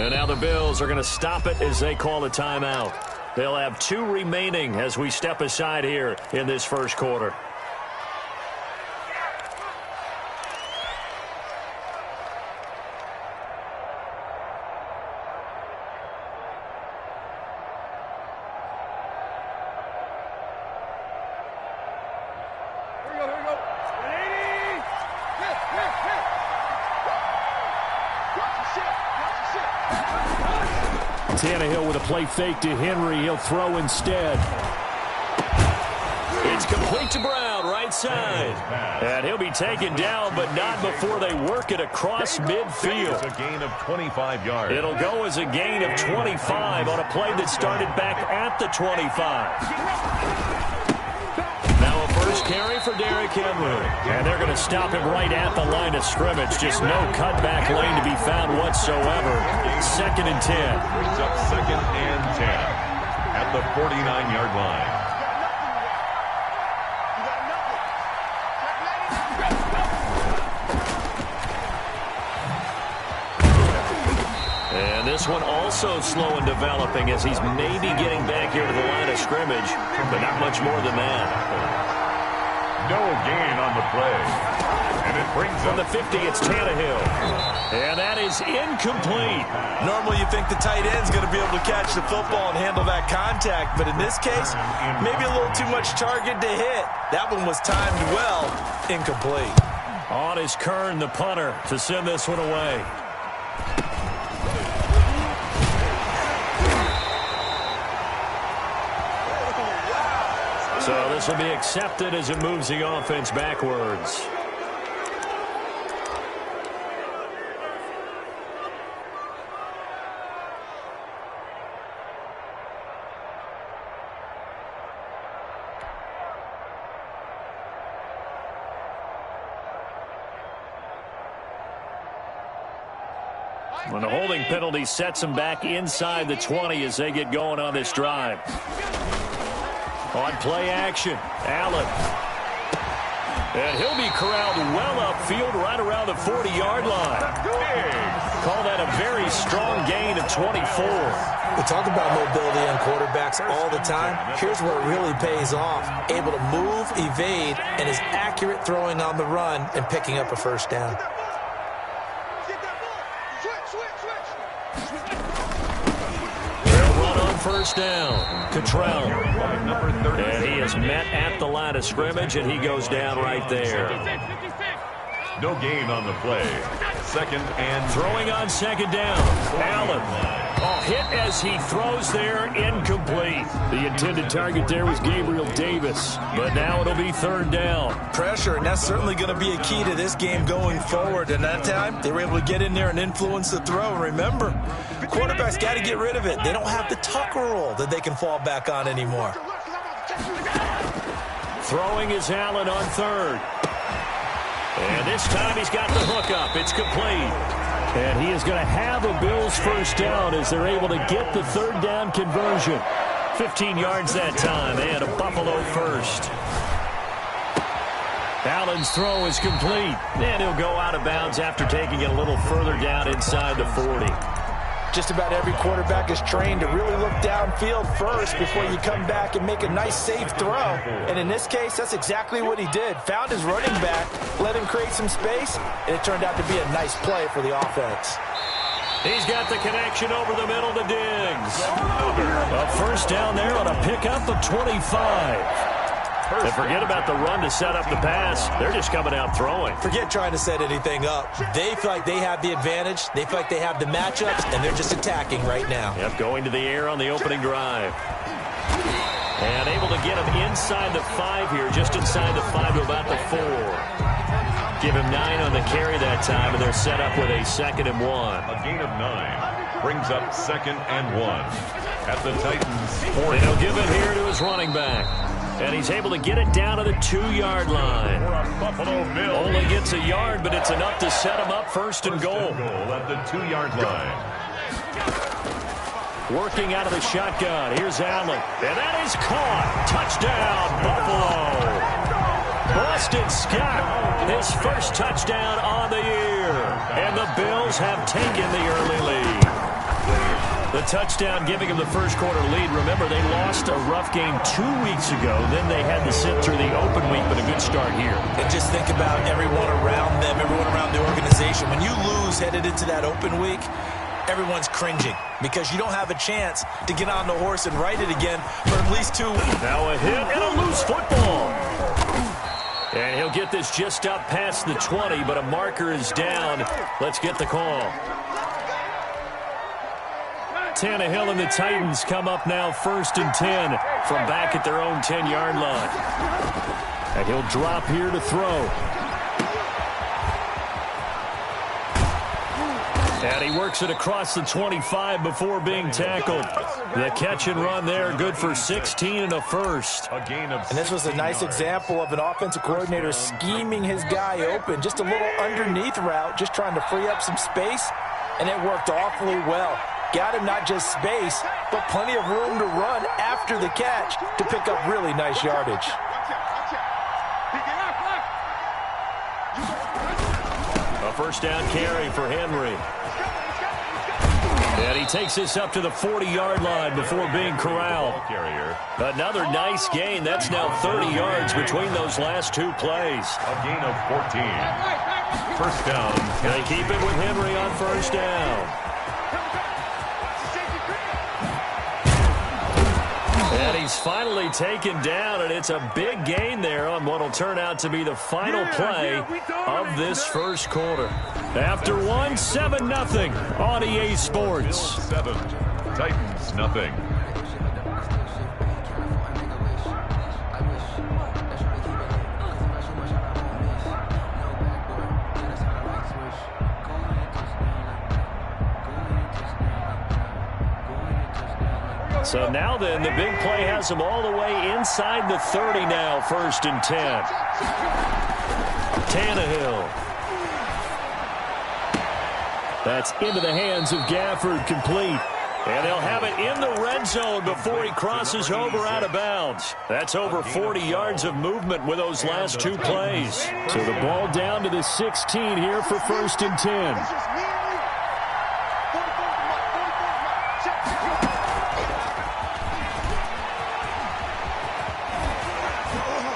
And now the Bills are going to stop it as they call a timeout. They'll have 2 remaining as we step aside here in this first quarter. Tannehill with a play fake to Henry. He'll throw instead. It's complete to Brown, right side. And he'll be taken down, but not before they work it across midfield. It's a gain of 25 yards. It'll go as a gain of 25 on a play that started back at the 25. Now a first carry for Derrick Henry. And they're going to stop him right at the line of scrimmage. Just no cutback lane to be found whatsoever. 2nd and 10. Brings up 2nd and 10 at the 49-yard line. And this one also slow in developing as he's maybe getting back here to the line of scrimmage, but not much more than that. No gain on the play. And it brings from the 50, it's Tannehill. And that is incomplete. Normally you think the tight end's going to be able to catch the football and handle that contact, but in this case, maybe a little too much target to hit. That one was timed well. Incomplete. On is Kern, the punter, to send this one away. So this will be accepted as it moves the offense backwards. When the holding penalty sets them back inside the 20 as they get going on this drive. On play action, Allen. And he'll be corralled well upfield right around the 40-yard line. Call that a very strong gain of 24. We talk about mobility on quarterbacks all the time. Here's where it really pays off. Able to move, evade, and is accurate throwing on the run and picking up a first down. First down, Cottrell. And he is met at the line of scrimmage, and he goes down right there. No gain on the play. 2nd and throwing on 2nd down. Allen. Hit as he throws there, incomplete. The intended target there was Gabriel Davis. But now it'll be 3rd down. Pressure, and that's certainly going to be a key to this game going forward. And that time, they were able to get in there and influence the throw. Remember, quarterbacks got to get rid of it. They don't have the Tucker rule that they can fall back on anymore. Throwing is Allen on 3rd. And this time he's got the hook up. It's complete. And he is going to have a Bills first down as they're able to get the 3rd down conversion. 15 yards that time, and a Buffalo first. Allen's throw is complete, and he'll go out of bounds after taking it a little further down inside the 40. Just about every quarterback is trained to really look downfield first before you come back and make a nice, safe throw. And in this case, that's exactly what he did. Found his running back, let him create some space, and it turned out to be a nice play for the offense. He's got the connection over the middle to Diggs. A first down there on a pickup of 25. And forget about the run to set up the pass. They're just coming out throwing. Forget trying to set anything up. They feel like they have the advantage. They feel like they have the matchups, and they're just attacking right now. Yep, going to the air on the opening drive. And able to get him inside the 5 here, just inside the 5 to about the 4. Give him 9 on the carry that time, and they're set up with a 2nd and 1. A gain of 9 brings up 2nd and 1 at the Titans' 4. And he'll give it here to his running back. And he's able to get it down to the 2-yard line. Only gets a yard, but it's enough to set him up 1st and goal. At the 2-yard line. Working out of the shotgun. Here's Allen. And that is caught. Touchdown, Buffalo. Boston Scott, his first touchdown on the year. And the Bills have taken the early lead. The touchdown giving them the first quarter lead. Remember, they lost a rough game 2 weeks ago. Then they had to sit through the open week, but a good start here. And just think about everyone around them, everyone around the organization. When you lose headed into that open week, everyone's cringing because you don't have a chance to get on the horse and ride it again for at least 2 weeks. Now a hit and a loose football. And he'll get this just up past the 20, but a marker is down. Let's get the call. Tannehill and the Titans come up now 1st and 10 from back at their own 10-yard line. And he'll drop here to throw. And he works it across the 25 before being tackled. The catch and run there, good for 16 and a first. And this was a nice example of an offensive coordinator scheming his guy open. Just a little underneath route, just trying to free up some space, and it worked awfully well. Got him not just space, but plenty of room to run after the catch to pick up really nice yardage. A first down carry for Henry. And he takes this up to the 40-yard line before being corralled. Another nice gain. That's now 30 yards between those last 2 plays. A gain of 14. First down. They keep it with Henry on first down. And he's finally taken down, and it's a big gain there on what will turn out to be the final play of this first quarter. After 7-0 on EA Sports. 7, Titans nothing. So now then, the big play has them all the way inside the 30 now, 1st and 10. Tannehill. That's into the hands of Gafford, complete. And they'll have it in the red zone before he crosses over out of bounds. That's over 40 yards of movement with those last 2 plays. So the ball down to the 16 here for 1st and 10.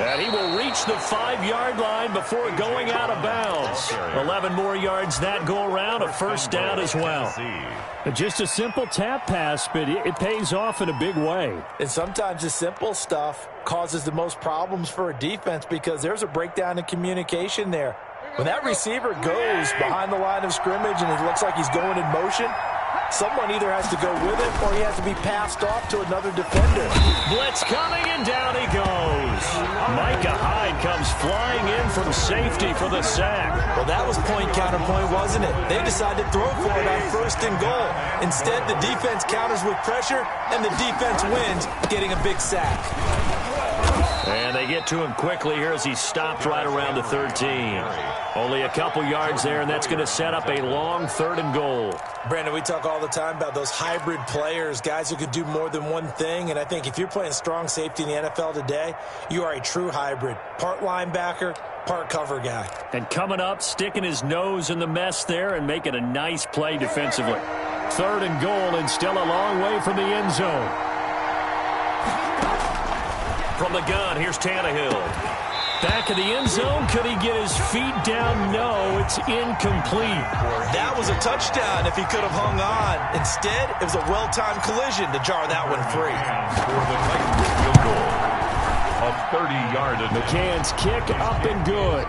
And he will reach the 5-yard line before going out of bounds. 11 more yards that go around, a first down as well. Just a simple tap pass, but it pays off in a big way. And sometimes the simple stuff causes the most problems for a defense because there's a breakdown in communication there. When that receiver goes behind the line of scrimmage and it looks like he's going in motion, someone either has to go with it or he has to be passed off to another defender. Blitz coming, and down he goes. Micah Hyde comes flying in from safety for the sack. Well, that was point counterpoint, wasn't it? They decided to throw for it on 1st and goal. Instead, the defense counters with pressure, and the defense wins, getting a big sack. And they get to him quickly here as he stopped right around the 13. Only a couple yards there, and that's going to set up a long 3rd and goal. Brandon, we talk all the time about those hybrid players, guys who could do more than one thing, and I think if you're playing strong safety in the NFL today, you are a true hybrid. Part linebacker, part cover guy. And coming up, sticking his nose in the mess there and making a nice play defensively. 3rd and goal, and still a long way from the end zone. From the gun, here's Tannehill. Back of the end zone. Could he get his feet down? No, it's incomplete. That was a touchdown if he could have hung on. Instead, it was a well-timed collision to jar that one free. For the Titans field goal. A 30-yard advance. McCann's kick up and good.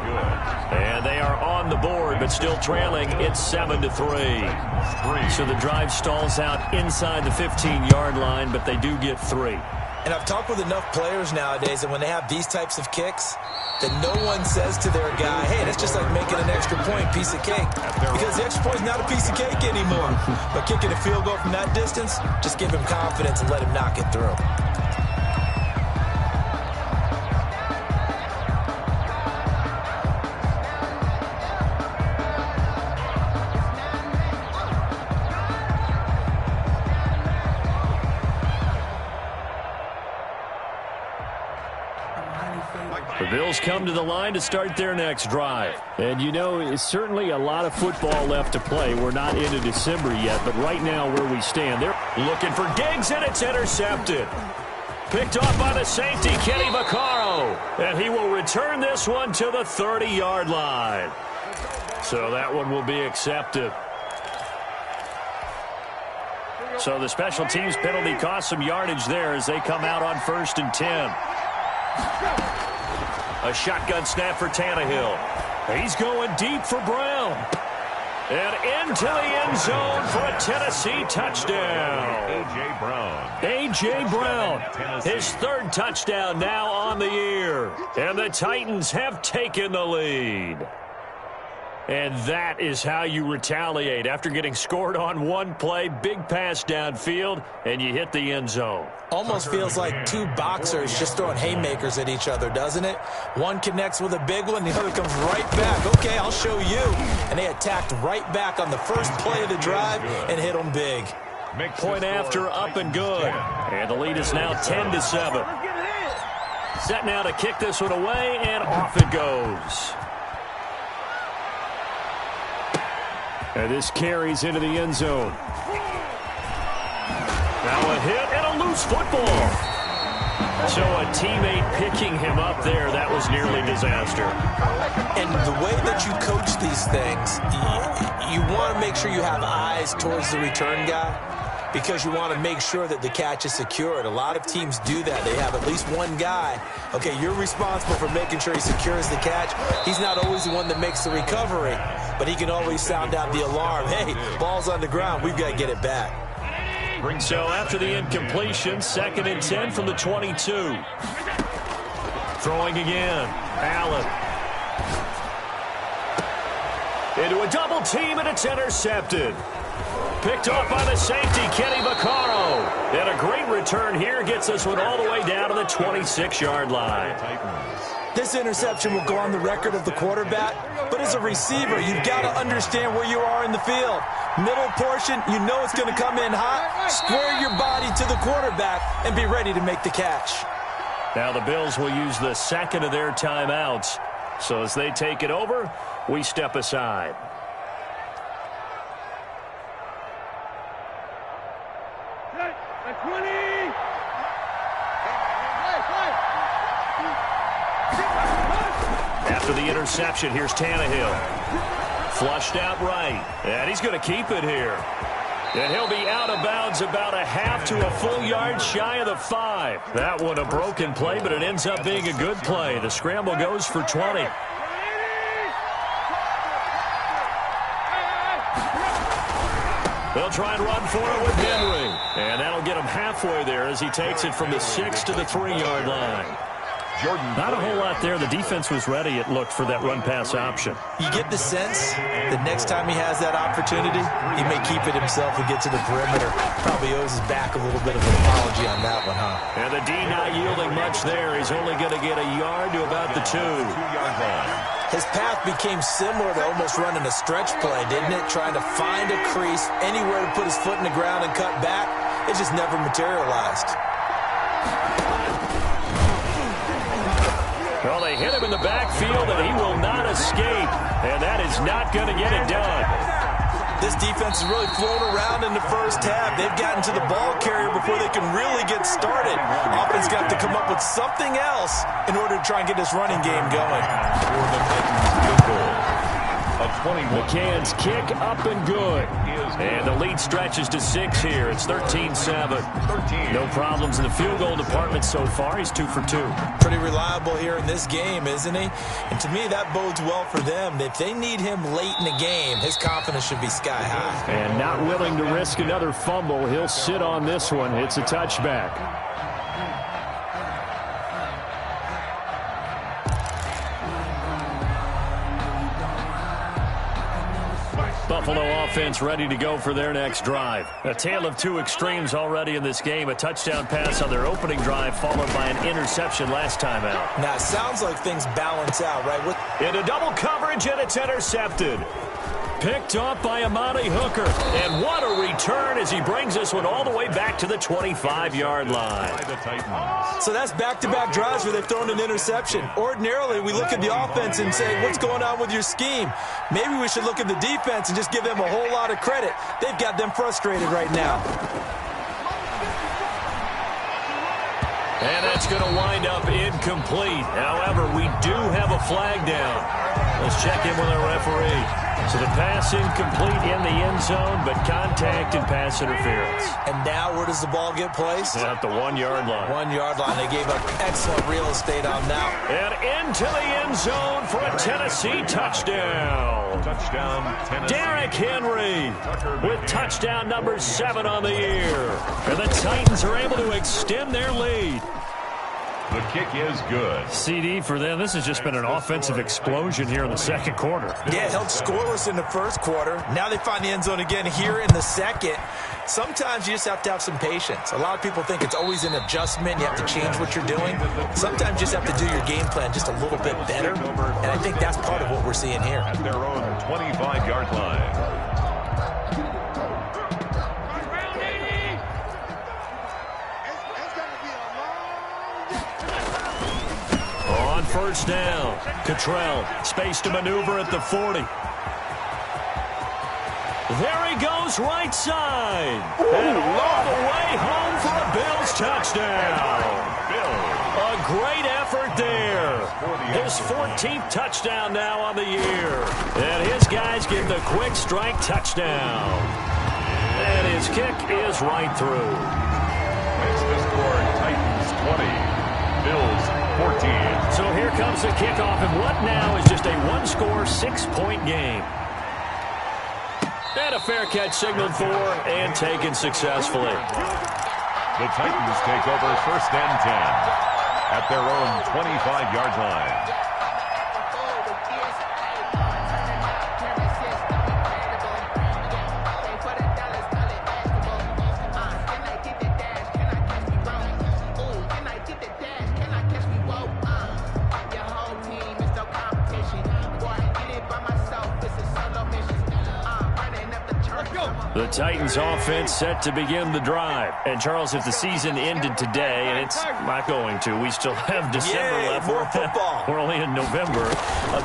And they are on the board, but still trailing. It's 7-3. So the drive stalls out inside the 15-yard line, but they do get 3. And I've talked with enough players nowadays that when they have these types of kicks, that no one says to their guy, hey, that's just like making an extra point, piece of cake. Because the extra point is not a piece of cake anymore. But kicking a field goal from that distance, just give him confidence and let him knock it through. The Bills come to the line to start their next drive. And you know, it's certainly a lot of football left to play. We're not into December yet, but right now where we stand, they're looking for Diggs, and it's intercepted. Picked off by the safety, Kenny Vaccaro. And he will return this one to the 30-yard line. So that one will be accepted. So the special teams penalty cost some yardage there as they come out on 1st and 10. A shotgun snap for Tannehill. He's going deep for Brown. And into the end zone for a Tennessee touchdown. A.J. Brown. A.J. Brown, his 3rd touchdown now on the year. And the Titans have taken the lead. And that is how you retaliate after getting scored on one play, big pass downfield, and you hit the end zone. Almost feels like two boxers just throwing haymakers at each other, doesn't it? One connects with a big one, the other comes right back. Okay, I'll show you. And they attacked right back on the first play of the drive and hit them big. Point after, up and good. And the lead is now 10-7. Set now to kick this one away, and off it goes. And this carries into the end zone. Now a hit and a loose football. So a teammate picking him up there, that was nearly disaster. And the way that you coach these things, you want to make sure you have eyes towards the return guy because you want to make sure that the catch is secured. A lot of teams do that. They have at least one guy. Okay, you're responsible for making sure he secures the catch. He's not always the one that makes the recovery, but he can always sound out the alarm. Hey, ball's on the ground. We've got to get it back. So after the incompletion, 2nd and 10 from the 22. Throwing again. Allen. Into a double team, and it's intercepted. Picked off by the safety, Kenny Vaccaro. And a great return here gets this one all the way down to the 26-yard line. This interception will go on the record of the quarterback, but as a receiver, you've got to understand where you are in the field. Middle portion, you know it's going to come in hot. Square your body to the quarterback and be ready to make the catch. Now the Bills will use the 2nd of their timeouts. So as they take it over, we step aside. After the interception, here's Tannehill. Flushed out right. And he's going to keep it here. And he'll be out of bounds about a half to a full yard shy of the 5. That one a broken play, but it ends up being a good play. The scramble goes for 20. They'll try and run for it with Henry. And that'll get him halfway there as he takes it from the 6 to the 3-yard line. Not a whole lot there. The defense was ready, it looked, for that run-pass option. You get the sense that next time he has that opportunity, he may keep it himself and get to the perimeter. Probably owes his back a little bit of an apology on that one, huh? And the D not yielding much there. He's only going to get a yard to about the 2. His path became similar to almost running a stretch play, didn't it? Trying to find a crease, anywhere to put his foot in the ground and cut back. It just never materialized. Well, they hit him in the backfield, and he will not escape. And that is not going to get it done. This defense is really flown around in the first half. They've gotten to the ball carrier before they can really get started. Offense got to come up with something else in order to try and get this running game going. For the Titans, field goal. A 21. McCann's kick up and good. And the lead stretches to 6 here. It's 13-7. No problems in the field goal department so far. He's 2 for 2. Pretty reliable here in this game, isn't he? And to me, that bodes well for them. If they need him late in the game, his confidence should be sky high. And not willing to risk another fumble. He'll sit on this one. It's a touchback. Buffalo offense ready to go for their next drive. A tale of two extremes already in this game. A touchdown pass on their opening drive followed by an interception last time out. Now, it sounds like things balance out, right? Into double coverage, and it's intercepted. Picked off by Amani Hooker. And what a return as he brings this one all the way back to the 25-yard line. So that's back-to-back drives where they've thrown an interception. Ordinarily, we look at the offense and say, what's going on with your scheme? Maybe we should look at the defense and just give them a whole lot of credit. They've got them frustrated right now. And that's going to wind up incomplete. However, we do have a flag down. Let's check in with our referee. So the pass incomplete in the end zone, but contact and pass interference. And now where does the ball get placed? At the 1-yard line. 1-yard line. They gave up excellent real estate on that. And into the end zone for a Tennessee touchdown. Touchdown, Tennessee. Derrick Henry with touchdown number 7 on the year. And the Titans are able to extend their lead. The kick is good. CD for them. This has just been an offensive explosion here in the second quarter. Yeah, held scoreless in the first quarter. Now they find the end zone again here in the second. Sometimes you just have to have some patience. A lot of people think it's always an adjustment. You have to change what you're doing. Sometimes you just have to do your game plan just a little bit better. And I think that's part of what we're seeing here. At their own 25-yard line. On first down, Cottrell, space to maneuver at the 40. There he goes, right side. And all the way home for a Bills touchdown. A great effort there. His 14th touchdown now on the year. And his guys get the quick strike touchdown. And his kick is right through. Makes the score Titans 20, Bills 14. So here comes the kickoff, and what now is just a one-score, 6-point game. And a fair catch signaled for and taken successfully. The Titans take over first and 10 at their own 25-yard line. The Titans offense set to begin the drive. And, Charles, if the season ended today, and it's not going to, we still have December left. More football. We're only in November.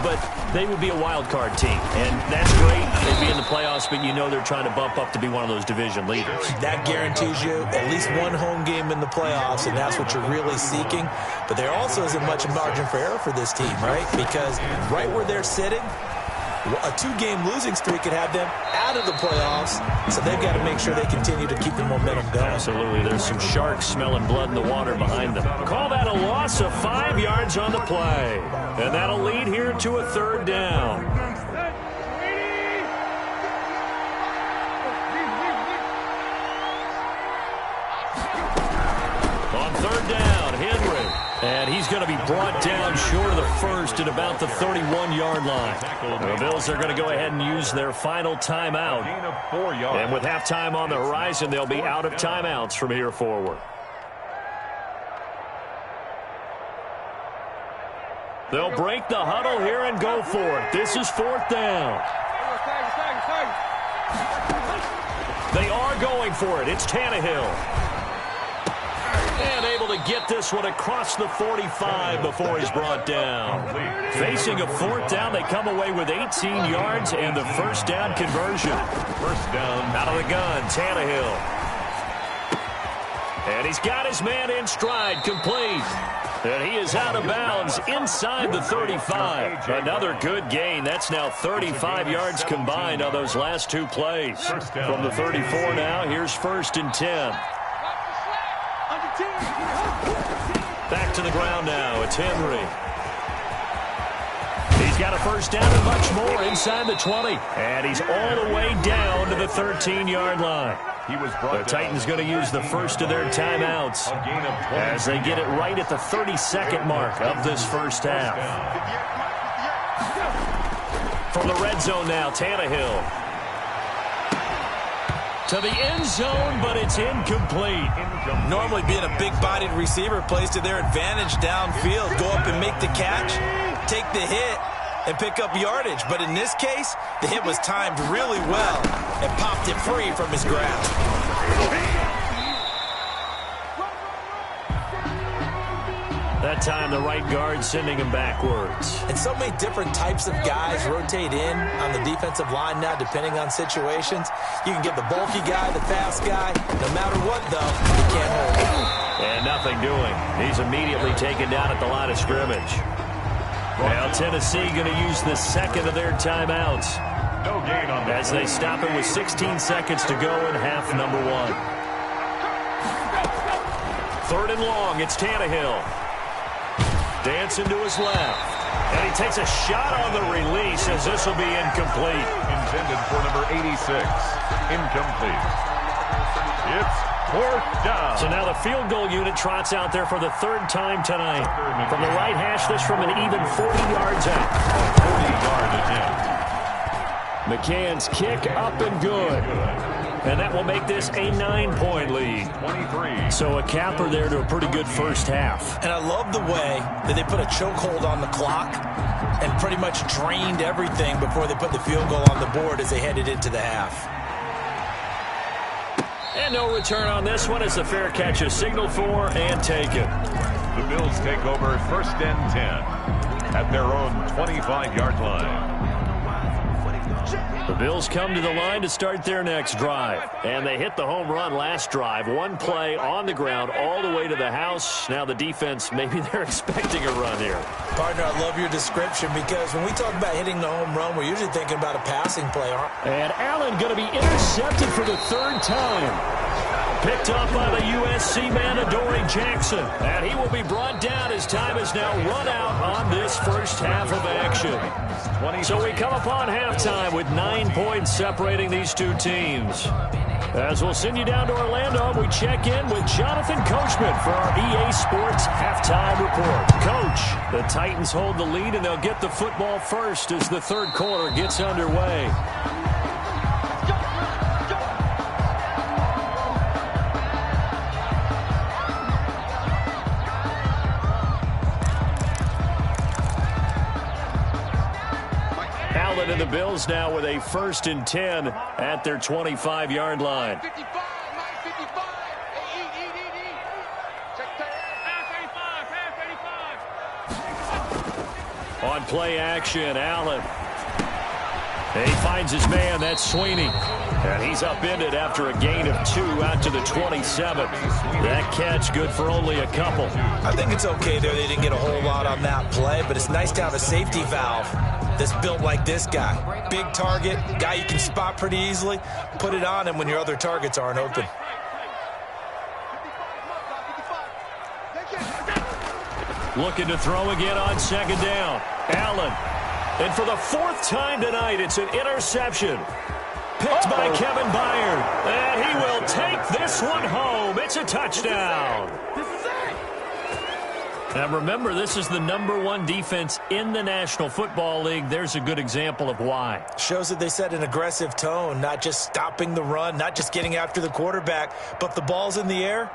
But they would be a wild card team. And that's great. They'd be in the playoffs, but you know they're trying to bump up to be one of those division leaders. That guarantees you at least one home game in the playoffs, and that's what you're really seeking. But there also isn't much margin for error for this team, right? Because right where they're sitting, a 2-game losing streak could have them out of the playoffs, so they've got to make sure they continue to keep the momentum going. Absolutely. There's some sharks smelling blood in the water behind them. Call that a loss of 5 yards on the play. And that'll lead here to a third down. On third down, Henry. And he's going to be brought down short of the first at about the 31-yard line. The Bills are going to go ahead and use their final timeout. And with halftime on the horizon, they'll be out of timeouts from here forward. They'll break the huddle here and go for it. This is fourth down. They are going for it. It's Tannehill. And able to get this one across the 45 before he's brought down. Facing a fourth down, they come away with 18 yards and the first down conversion. First down. Out of the gun, Tannehill. And he's got his man in stride, complete. And he is out of bounds inside the 35. Another good gain. That's now 35 yards combined on those last two plays. From the 34 now, here's first and 10. Back to the ground now. It's Henry. He's got a first down and much more inside the 20. And he's all the way down to the 13-yard line. The Titans going to use the first of their timeouts as they get it right at the 32nd mark of this first half. From the red zone now, Tannehill. To the end zone, but it's incomplete. Normally being a big-bodied receiver plays to their advantage downfield. Go up and make the catch, take the hit, and pick up yardage. But in this case, the hit was timed really well and popped it free from his grasp. That time, the right guard sending him backwards. And so many different types of guys rotate in on the defensive line now, depending on situations. You can get the bulky guy, the fast guy. No matter what, though, you can't hold him. And nothing doing. He's immediately taken down at the line of scrimmage. Now Tennessee going to use the second of their timeouts. No gain on that. As they stop it with 16 seconds to go in half number 1. 3rd and long, it's Tannehill. Dancing to his left. And he takes a shot on the release as this will be incomplete. Intended for number 86. Incomplete. It's 4th down. So now the field goal unit trots out there for the 3rd time tonight. From the right hash, this from an even 40 yards out. 40-yard attempt. McCann's kick up and good. And that will make this a 9-point lead. 23. So a capper there to a pretty good first half. And I love the way that they put a chokehold on the clock and pretty much drained everything before they put the field goal on the board as they headed into the half. And no return on this one as the fair catch is signaled for and taken. The Bills take over 1st and 10 at their own 25-yard line. The Bills come to the line to start their next drive. And they hit the home run last drive. One play on the ground all the way to the house. Now the defense, maybe they're expecting a run here. Partner, I love your description because when we talk about hitting the home run, we're usually thinking about a passing play. And Allen going to be intercepted for the 3rd time. Picked up by the USC man, Adoree Jackson. And he will be brought down as time is now run out on this first half of action. So we come upon halftime with 9 points separating these two teams. As we'll send you down to Orlando, we check in with Jonathan Coachman for our EA Sports Halftime Report. Coach, the Titans hold the lead and they'll get the football first as the 3rd quarter gets underway. And the Bills now with a 1st and 10 at their 25-yard line. On play action, Allen. And he finds his man, that's Sweeney. And he's upended after a gain of 2 out to the 27. That catch good for only a couple. I think it's okay there. They didn't get a whole lot on that play, but it's nice to have a safety valve that's built like this guy. Big target, guy you can spot pretty easily. Put it on him when your other targets aren't open. Looking to throw again on 2nd down. Allen. And for the 4th time tonight, it's an interception. Picked by Kevin Byard. And he will take this one home. It's a touchdown. Now remember, this is the #1 defense in the National Football League. There's a good example of why. Shows that they set an aggressive tone, not just stopping the run, not just getting after the quarterback, but the ball's in the air.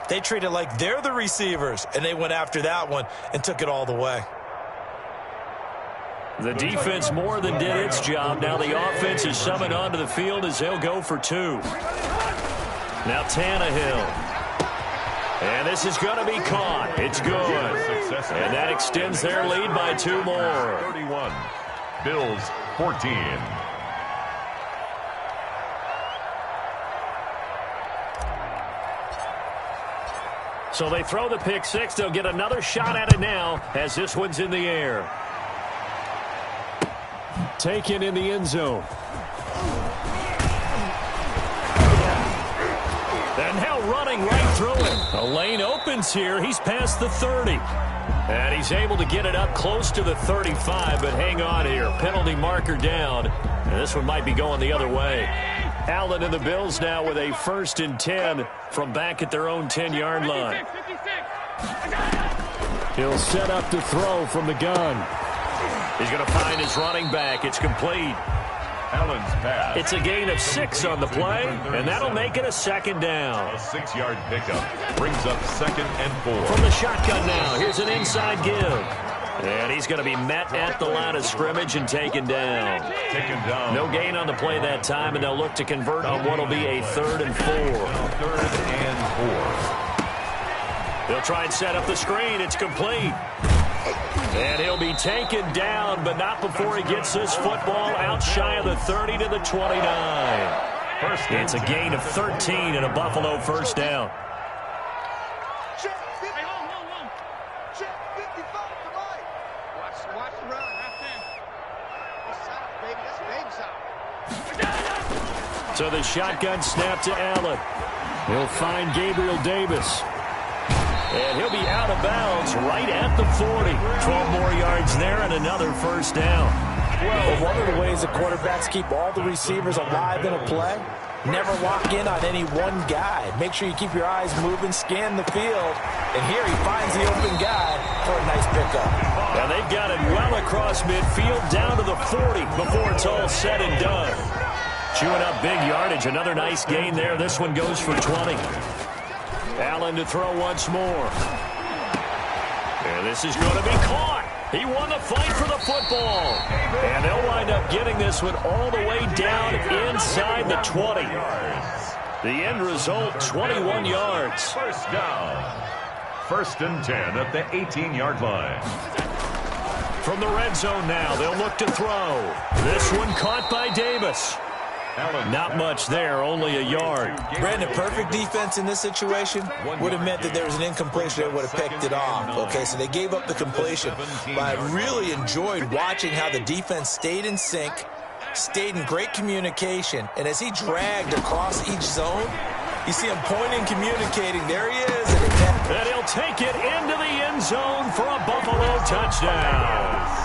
They treat it like they're the receivers, and they went after that one and took it all the way. The defense more than did its job. Now the offense is summoned onto the field as they'll go for 2. Now Tannehill. And this is going to be caught. It's good. And that extends their lead by 2 more. 31. Bills 14. So they throw the pick 6. They'll get another shot at it now as this one's in the air. Taken in the end zone. And now running right through it. A lane opens here. He's past the 30. And he's able to get it up close to the 35, but hang on here. Penalty marker down. And this one might be going the other way. Allen and the Bills now with a 1st and 10 from back at their own 10-yard line. He'll set up to throw from the gun. He's going to find his running back. It's complete. Allen's pass. It's a gain of 6 on the play, and that'll make it a 2nd down. A 6-yard pickup brings up 2nd and 4. From the shotgun now, here's an inside give. And he's going to be met at the line of scrimmage and taken down. No gain on the play that time, and they'll look to convert on what will be a 3rd and 4. 3rd and 4. They'll try and set up the screen. It's complete. And he'll be taken down, but not before he gets this football out shy of the 30 to the 29. It's a gain of 13 and a Buffalo first down. So the shotgun snap to Allen. He'll find Gabriel Davis. And he'll be out of bounds right at the 40. 12 more yards there and another first down. Well, one of the ways the quarterbacks keep all the receivers alive in a play, never lock in on any one guy. Make sure you keep your eyes moving, scan the field. And here he finds the open guy for a nice pickup. And they've got it well across midfield down to the 40 before it's all said and done. Chewing up big yardage. Another nice gain there. This one goes for 20. Allen to throw once more. And this is going to be caught. He won the fight for the football. And they'll wind up getting this one all the way down inside the 20. The end result, 21 yards. First down. 1st and 10 at the 18-yard line. From the red zone now, they'll look to throw. This one caught by Davis. Not much there, only a yard. Brandon, perfect defense in this situation would have meant that there was an incompletion that would have picked it off. Okay, so they gave up the completion. But I really enjoyed watching how the defense stayed in sync, stayed in great communication, and as he dragged across each zone, you see him pointing, communicating. There he is. And he'll take it into the end zone for a Buffalo touchdown.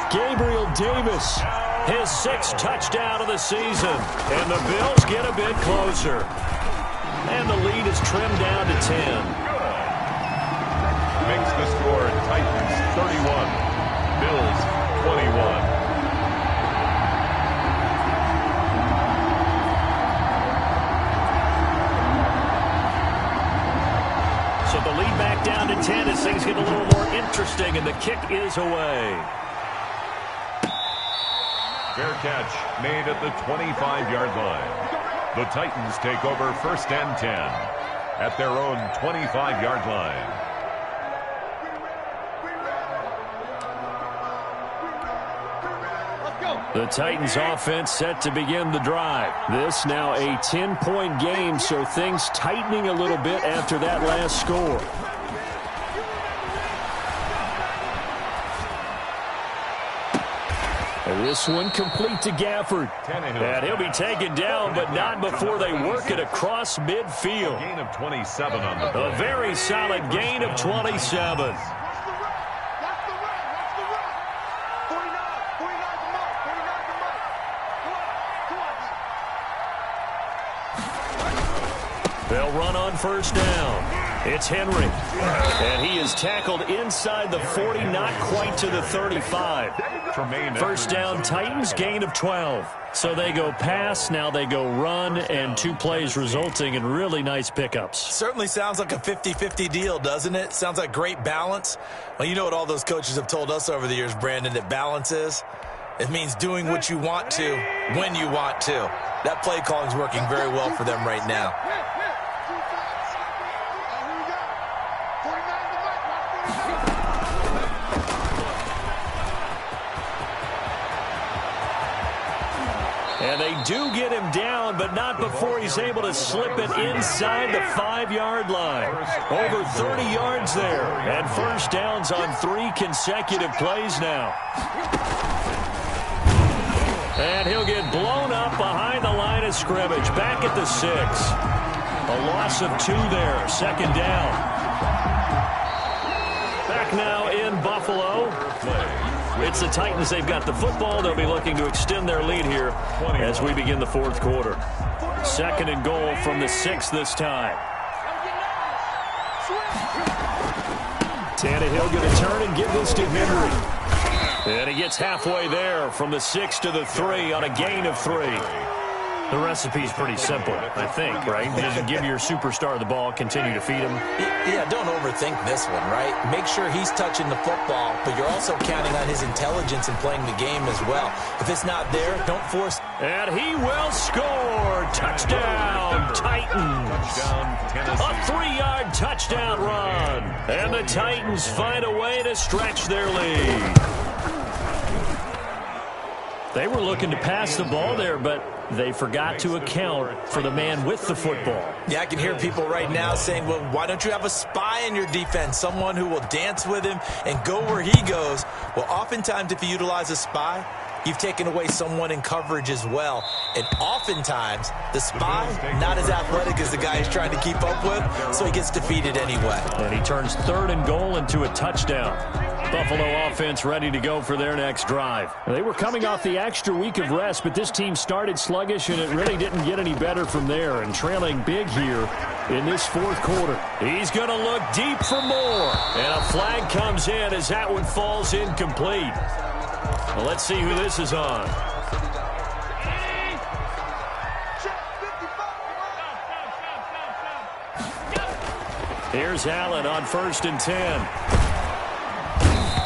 Gabriel Davis, his 6th touchdown of the season. And the Bills get a bit closer. And the lead is trimmed down to 10. Makes the score Titans 31, Bills 21. So the lead back down to 10 as things get a little more interesting, and the kick is away. Fair catch made at the 25-yard line. The Titans take over 1st and 10 at their own 25-yard line. The Titans offense set to begin the drive. This now a 10-point game, so things tightening a little bit after that last score. And this one complete to Gafford. And he'll be taken down, but not before they work it across midfield. A gain of 27 on the play. A very solid gain of 27. They'll run on first down. It's Henry. And he is tackled inside the 40, not quite to the 35. First down, Titans, gain of 12. So they go pass, now they go run, and 2 plays resulting in really nice pickups. Certainly sounds like a 50-50 deal, doesn't it? Sounds like great balance. Well, you know what all those coaches have told us over the years, Brandon, that balance is? It means doing what you want to, when you want to. That play calling is working very well for them right now. And they do get him down, but not before he's able to slip it inside the 5-yard line. Over 30 yards there. And first downs on 3 consecutive plays now. And he'll get blown up behind the line of scrimmage. Back at the 6. A loss of 2 there. Second down. Back now in Buffalo. It's the Titans. They've got the football. They'll be looking to extend their lead here as we begin the 4th quarter. 2nd and goal from the 6 this time. Tannehill going to turn and give this to Henry. And he gets halfway there from the 6 to the 3 on a gain of 3. The recipe's pretty simple, I think, right? Just give your superstar the ball, continue to feed him. Yeah, don't overthink this one, right? Make sure he's touching the football, but you're also counting on his intelligence in playing the game as well. If it's not there, don't force. And he will score. Touchdown, Titans. A 3-yard touchdown run. And the Titans find a way to stretch their lead. They were looking to pass the ball there, but they forgot to account for the man with the football. Yeah, I can hear people right now saying, well, why don't you have a spy in your defense, someone who will dance with him and go where he goes? Well, oftentimes if you utilize a spy, you've taken away someone in coverage as well. And oftentimes, the spy, not as athletic as the guy he's trying to keep up with, so he gets defeated anyway. And he turns 3rd and goal into a touchdown. Buffalo offense ready to go for their next drive. They were coming off the extra week of rest, but this team started sluggish, and it really didn't get any better from there. And trailing big here in this 4th quarter. He's going to look deep for more. And a flag comes in as that one falls incomplete. Well, let's see who this is on. Here's Allen on 1st and 10.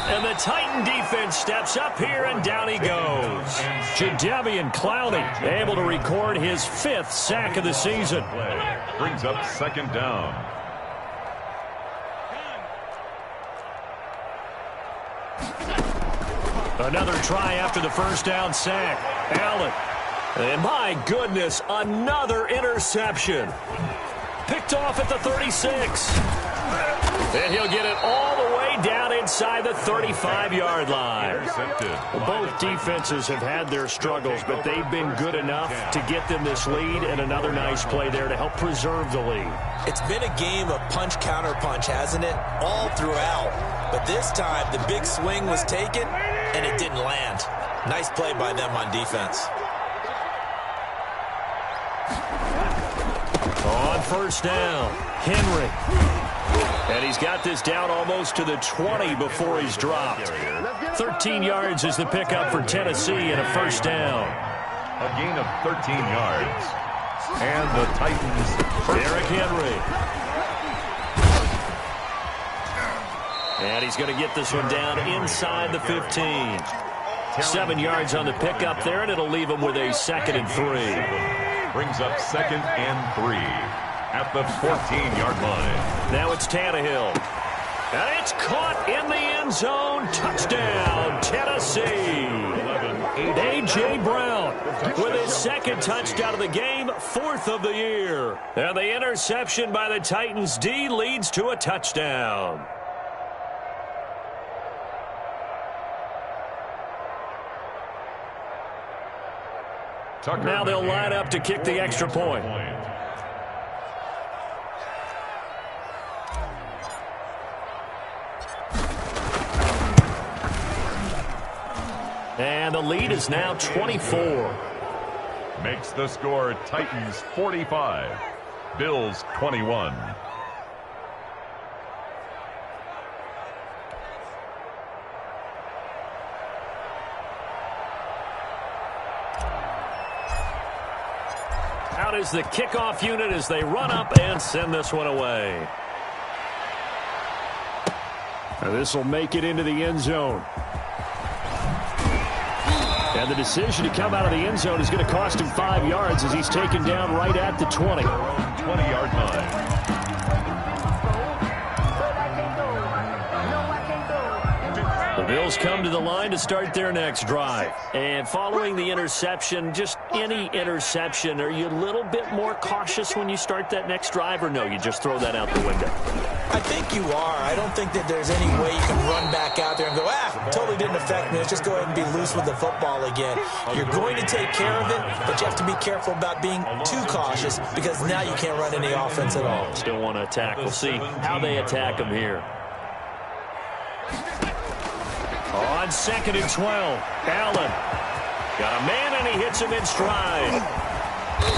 And the Titan defense steps up here, and down he goes. Jadeveon Clowney able to record his 5th sack of the season. Brings up 2nd down. Another try after the 1st down sack. Allen. And my goodness, another interception. Picked off at the 36. And he'll get it all the way down inside the 35-yard line. Both defenses have had their struggles, but they've been good enough to get them this lead, and another nice play there to help preserve the lead. It's been a game of punch-counter-punch, hasn't it? All throughout. But this time, the big swing was taken, and it didn't land. Nice play by them on defense. On 1st down, Henry. And he's got this down almost to the 20 before he's dropped. 13 yards is the pickup for Tennessee and a 1st down. A gain of 13 yards. And the Titans. Derrick Henry. And he's going to get this one down inside the 15. 7 yards on the pickup there, and it'll leave him with a 2nd and 3. Brings up 2nd and 3. At the 14-yard line. Now it's Tannehill. And it's caught in the end zone. Touchdown, Tennessee. A.J. Brown with his 2nd touchdown of the game, 4th of the year. And the interception by the Titans D leads to a touchdown. Now they'll line up to kick the extra point. And the lead is now 24. Makes the score Titans 45, Bills 21. Out is the kickoff unit as they run up and send this one away. This will make it into the end zone. And the decision to come out of the end zone is going to cost him 5 yards as he's taken down right at the 20. 20-yard line. The Bills come to the line to start their next drive. And following the interception, just any interception, are you a little bit more cautious when you start that next drive, or no, you just throw that out the window? I think you are. I don't think that there's any way you can run back out there and go, totally didn't affect me. Let's just go ahead and be loose with the football again. You're going to take care of it, but you have to be careful about being too cautious because now you can't run any offense at all. Still want to attack. We'll see how they attack him here. On 2nd and 12, Allen. Got a man, and he hits him in stride.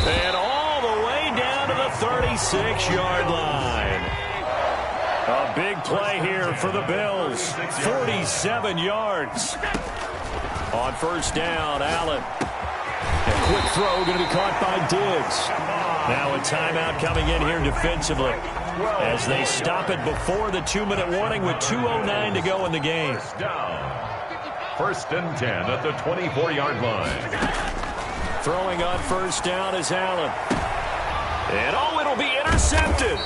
And all the way down to the 36-yard line. A big play here for the Bills. 47 yards. On 1st down, Allen. And quick throw going to be caught by Diggs. Now a timeout coming in here defensively as they stop it before the 2-minute warning with 2:09 to go in the game. First and 10 at the 24-yard line. Throwing on first down is Allen. And it'll be intercepted.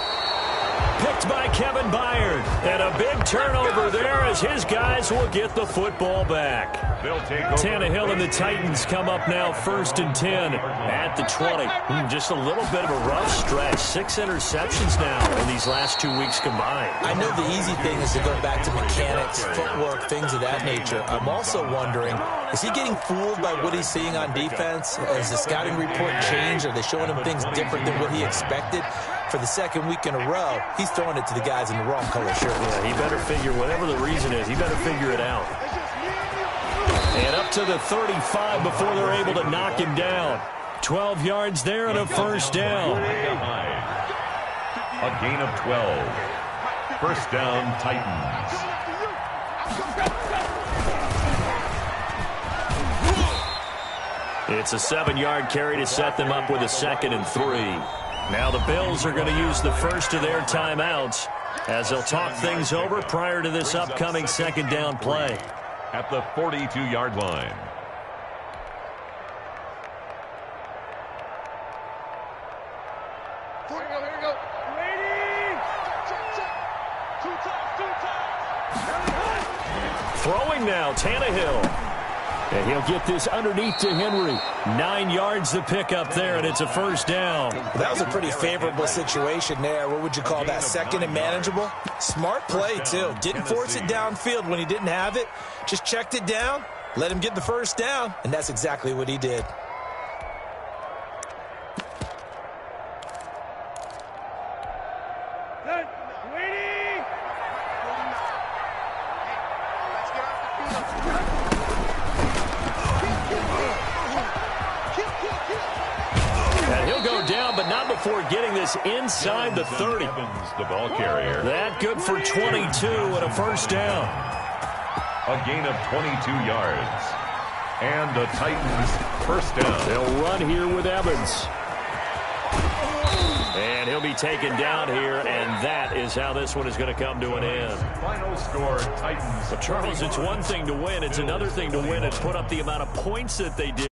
Picked by Kevin Byard. And a big turnover there as his guys will get the football back. Tannehill and the Titans come up now first and 10 at the 20. Just a little bit of a rough stretch. 6 interceptions now in these last 2 weeks combined. I know the easy thing is to go back to mechanics, footwork, things of that nature. I'm also wondering, is he getting fooled by what he's seeing on defense? Has the scouting report changed? Are they showing him things different than what he expected? For the second week in a row, he's throwing it to the guys in the wrong color shirt. Yeah, he better figure, whatever the reason is, he better figure it out. And up to the 35 before they're able to knock him down. 12 yards there and a first down. A gain of 12. First down, Titans. It's a 7-yard carry to set them up with a 2nd and 3. Now the Bills are going to use the first of their timeouts as they'll talk things over prior to this upcoming 2nd down play. At the 42-yard line. Here we go. Ready? Check. 2 times. Throwing now, Tannehill. And he'll get this underneath to Henry. 9 yards to pick up there, and it's a first down. That was a pretty favorable situation there. What would you call that? 2nd and manageable? Smart play, too. Didn't force it downfield when he didn't have it. Just checked it down, let him get the first down, and that's exactly what he did. Before getting this inside the 30. The ball carrier. That good for 22 and a first down. A gain of 22 yards. And the Titans first down. They'll run here with Evans. And he'll be taken down here, and that is how this one is going to come to an end. Final score, Titans. But Charles, it's one thing to win. It's another thing to win and put up the amount of points that they did.